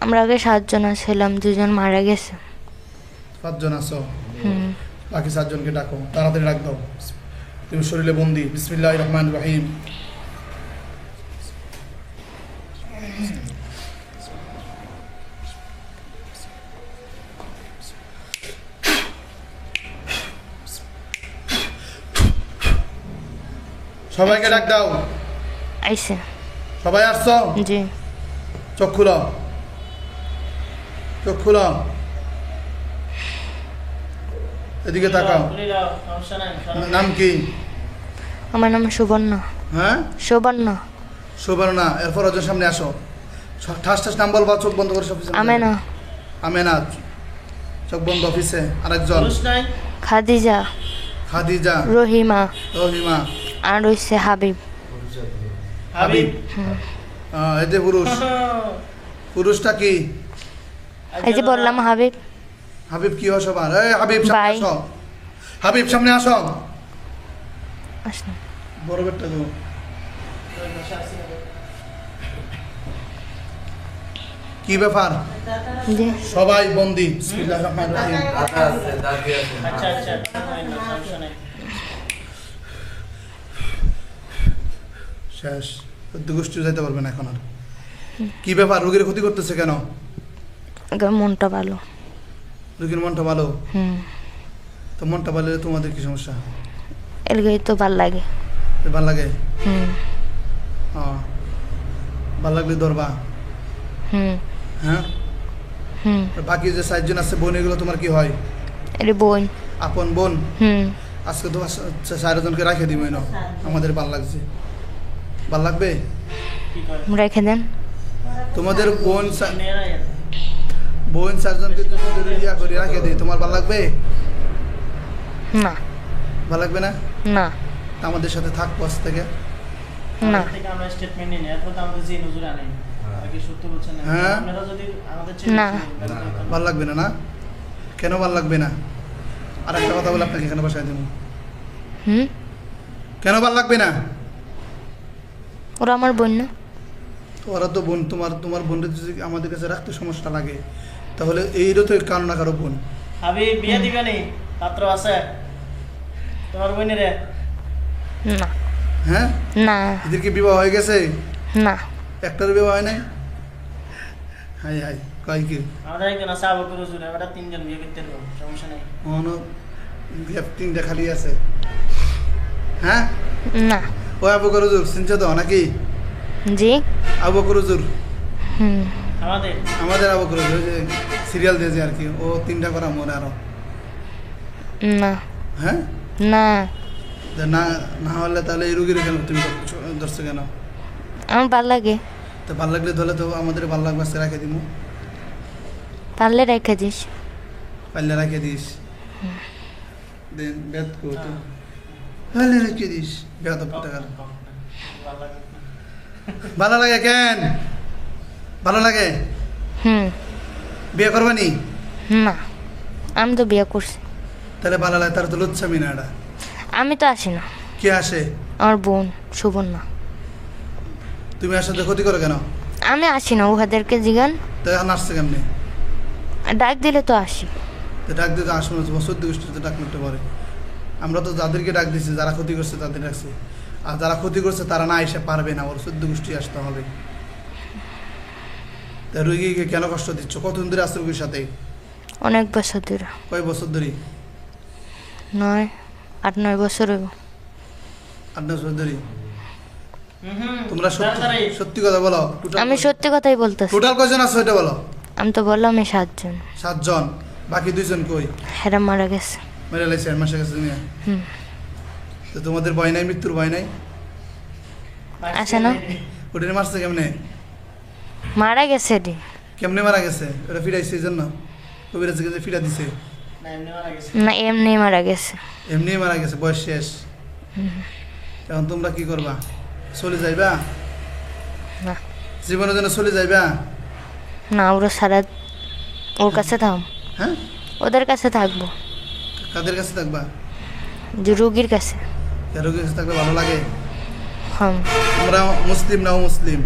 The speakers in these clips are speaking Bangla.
আমরা আগে 7 জন ছিলাম, 2 জন মারা গেছে। 5 জন আছো, হুম। বাকি 7 জনকে ডাকো, তাড়াতাড়ি ডাক দাও। তুমি শরীরে বন্দি। বিসমিল্লাহির রহমানির রহিম। সবাইকে ডাক দাও। আইসে। সবাই আসছো? জি। চোখ খুলো, চোখ খুলো, এদিকে তাকাও। নাম কি? আমার নাম সুবর্ণা। হ্যাঁ, সুবর্ণা। সুবর্ণা। এরপর ওদের সামনে আসো। ঠাস ঠাস নাম বলবা, চোখ বন্ধ করে। অফিসে আমেনা। আমেনা, চোখ বন্ধ। অফিসে আরেকজন। খাদিজা। খাদিজা। রহিমা। রহিমা। আর হইছে হাবিব। হাবিব। এই যে পুরুষ। পুরুষটা কি? এই যে বললাম হাবিব। হাবিব কি হয় সবার? এই হাবিব সামনে ভাই। আসো। হাবিব সামনে আসো। আসুন। বড় বেটটা গো। কি ব্যাপার? জি। সবাই বন্দি। বিসমিল্লাহির রহমানির রহিম। শেষ। গোষ্ঠী যাইতে পারবে না এখন আর। কি ব্যাপার? রোগীর ক্ষতি করতেছে কেন? আগে মনটা ভালো। রোগীর মনটা ভালো। হুম। তো মনটা ভালো হলে তোমাদের কি সমস্যা? এলগাই তো ভাল লাগে। ভাল লাগে? হুম। ভাল লাগলে ধরবা? হুম। হ্যাঁ। হুম। আর বাকি যে 7 জন আছে, বোন, এগুলো তোমার কি হয়? এর বোন। আপন বোন? হুম। আজকে তো 4 জনকে রাখে দিব না, আমাদের ভাল লাগছে। ভাল লাগবে? রেখে দেন। তোমাদের বোন 4 জনকে তোমাদের ইয়া করে রাখে দিই, তোমার ভাল লাগবে? না। ভাল লাগবে না? না। আমাদের সাথে থাক পাশ থেকে। না। হ্যাঁ। না। ভাল লাগবে না? না কেন ভাল লাগবে না? আর একটা কথা বলে আপনাকে এখানে বসাই দেবো। হুম। কেন ভাল লাগবে না? ওরা আমার বোন না। ওরা তো বোন। তোমার বোনটা যদি আমাদের কাছে রাখতে সমস্যা লাগে, তাহলে এইরও তো কারো না কারো বোন। আমি বিয়ে দিবে নি? পাত্র আছে তোমার বোনের? না। হ্যাঁ। না। এদের কি বিবাহ হয়ে গেছে? না। একটার বিবাহ হয় নাই? হাই হাই, কয় কি? আমাদের একজন আছে আবু বকর হুজুর, আমরা 3 জন বিয়ে করতে পারবো, সমস্যা নেই। গ্যাপটিংটা খালি আছে। হ্যাঁ। না। ও আবু বকর হুজুর চিনছো তো নাকি? জি। আবু বকর হুজুর হুম। আমাদের আবু বকর হুজুর, যে সিরিয়াল দিয়েছে আর কি, ও 3টা করা মনে আরো। না। হ্যাঁ। না। না না হলে তাহলে এই রুগীর কেন তুমি ধরছো কেন? আমার ভাল লাগে। তো ভাল লাগলে ধরলে তো আমাদের ভাল লাগবে, আজকে রাখে দিব। পারলে রেখে দিস। পাল্লে রাখে দিস। দেন বেদ করতে পাল্লে রেখে দিস। বেদ টাকার ভালো লাগে কেন? ভালো লাগে? হুম। বিয়ে করবা নি? না। আমি তো বিয়ে করছি। তাহলে ভালো লাগে, তার তো লুচ্ছামি না এটা। আমি তো আসি না। কে আসে? আমার বোন সুবর্ণা। তুমি আসলে ক্ষতি করো কেন? আমি আসি না, উহাদেরকে জিগান। তো এখন আসছে কেমনি? ডাক দিলে তো আসি। তো ডাক দিতে আসুন, বছর গোষ্ঠীতে ডাক নিতে পারে। আমরা তো যাদেরকে ডাক দিচ্ছি, যারা ক্ষতি করছে তাদের ডাকছি। আর যারা ক্ষতি করছে তারা না এসে পারবে না, ওর 14 গোষ্ঠী আসতে হবে। তা রুগীকে কেন কষ্ট দিচ্ছ? কতদিন ধরে আসছে রুগীর সাথে? অনেক বছর ধরে। কয় বছর ধরে? 8-9 বছর হইব। 8-9 বছর ধরে। তোমরা সত্যি কথা বলো। আমি সত্যি কথাই বলতেছি। টোটাল কয়জন আছো এটা বলো? আমি তো বললাম 7 জন। 7 জন। বাকি 2 জন কই? হেরা মারা গেছে। মেরে লাইছে মাসে গেছে দুনিয়া। হুম। তো তোমাদের ভয় নাই? মৃত্যুর ভয় নাই? আসে না। ওটা মারছে কেমনে? মারা গেছে রে। কেমনে মারা গেছে? ওটা ফিরাইছে এই জন্য? কবিরাজ কাছে ফিরা দিছে? না, এমনি মারা গেছে। এমনি মারা গেছে, বয়স শেষ। এখন তোমরা কি করবা? চলে যাইবা? না। জীবনের জন্য চলে যাইবা? না, ওরা সারা ওর কাছে থাম। হ্যাঁ। ওদের কাছে থাকবো। কাদের কাছে থাকবা? যে রুগীর কাছে। রোগীর কাছে থাকলে ভালো লাগে? হ্যাঁ। তোমরা মুসলিম না মুসলিম?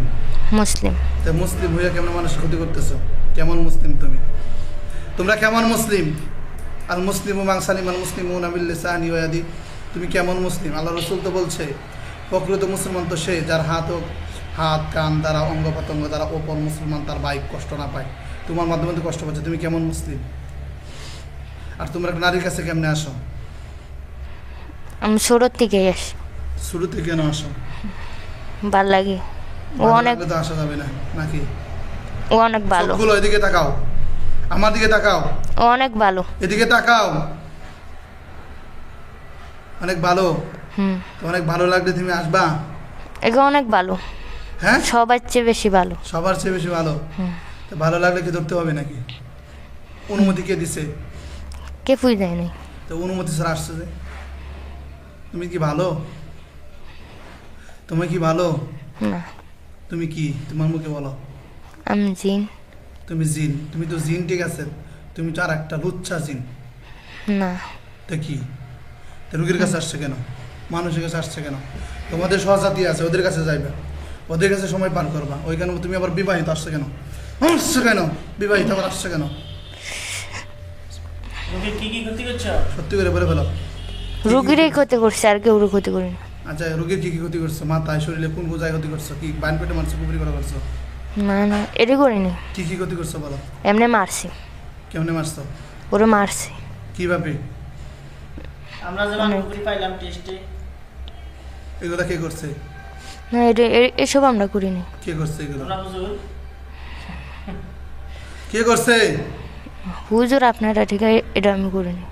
মুসলিম। তাই মুসলিম হইয়া কেমন মানুষের ক্ষতি করতেছো? কেমন মুসলিম তুমি? তোমরা কেমন মুসলিম? আল মুসলিম মান সালিম আল মুসলিম বিল লিসানি ওয়া ইয়াদি। তুমি কেমন মুসলিম? আল্লাহ রসুল তো বলছে প্রকৃত মুসলমান তো সে যার হাত কান দ্বারা অঙ্গ প্রত্যঙ্গ দ্বারা অপর মুসলমান তার বাইক কষ্ট না পায়। তোমার মাধ্যমে তো কষ্ট পাচ্ছে। তুমি কেমন মুসলিম? আর তোমরা একটা নারীর কাছে কেমনে আসো? আমি ছোটোর থেকেই আসি, শুরুতে কেন আসো? ভাল লাগে। ও ভালো অনেক লাগলে তো আসা যাবে না নাকি? ও অনেক ভালো, সবগুলো এদিকে তাকাও, আমার দিকে তাকাও, ও অনেক ভালো। এদিকে তাকাও। অনেক ভালো। হুম, তো অনেক ভালো লাগলে তুমি আসবা? এগো অনেক ভালো, হ্যাঁ, সবার চেয়ে বেশি ভালো। সবার চেয়ে বেশি ভালো। হুম, তো ভালো লাগলে কি ধরতে হবে নাকি? অনুমতি কে দিছে? কে ফুই দেয় নাই। তো অনুমতি ছাড়া আসছে যে? তুমি কি ভালো? তুমি কি ভালো? না, তুমি কি? তোমার মুখে বলো। আমি জিন। তুমি জিন? তুমি তো জিন, ঠিক আছে। তুমি তো আর একটা লুচ্ছা জিন। না, তো কি? তো রুগীর কাছে আসছে কেন? মানুষের কাছে আসছে কেন? তোমাদের সহজাতি আছে, ওদের কাছে যাইবা, ওদের কাছে সময় পার করবা। ওইখানে তুমি আবার বিবাহিত আসছে কেন? আসছে কেন? বিবাহিত আবার আসছে কেন? রোগীর কি কি ক্ষতি করছো? সত্যি করে বলে ফেলো। রুগীরই ক্ষতি করছে, আর কেউ ক্ষতি করি না। আচ্ছা, রোগীর কি কি ক্ষতি করছো? মাথায়, শরীরে কোন কোন জায়গায় ক্ষতি করছো? কি বান পেটে মারছো, কুপুরি করা করছো? না না, এটা করিনি। কি কি ক্ষতি করছো বলো? এমনি মারছি, কেমনে মারছো? ওরে মারছি। কিভাবে? আমরা যে বানপুকুরি পাইলাম টেস্টে, এগুলা কে করছে? না, এসব আমরা করিনি। কে করছে এগুলো? তোমরা হুজুর কে করছে? হুজুর আপনারা ঠিক আছে, এটা আমি করিনি।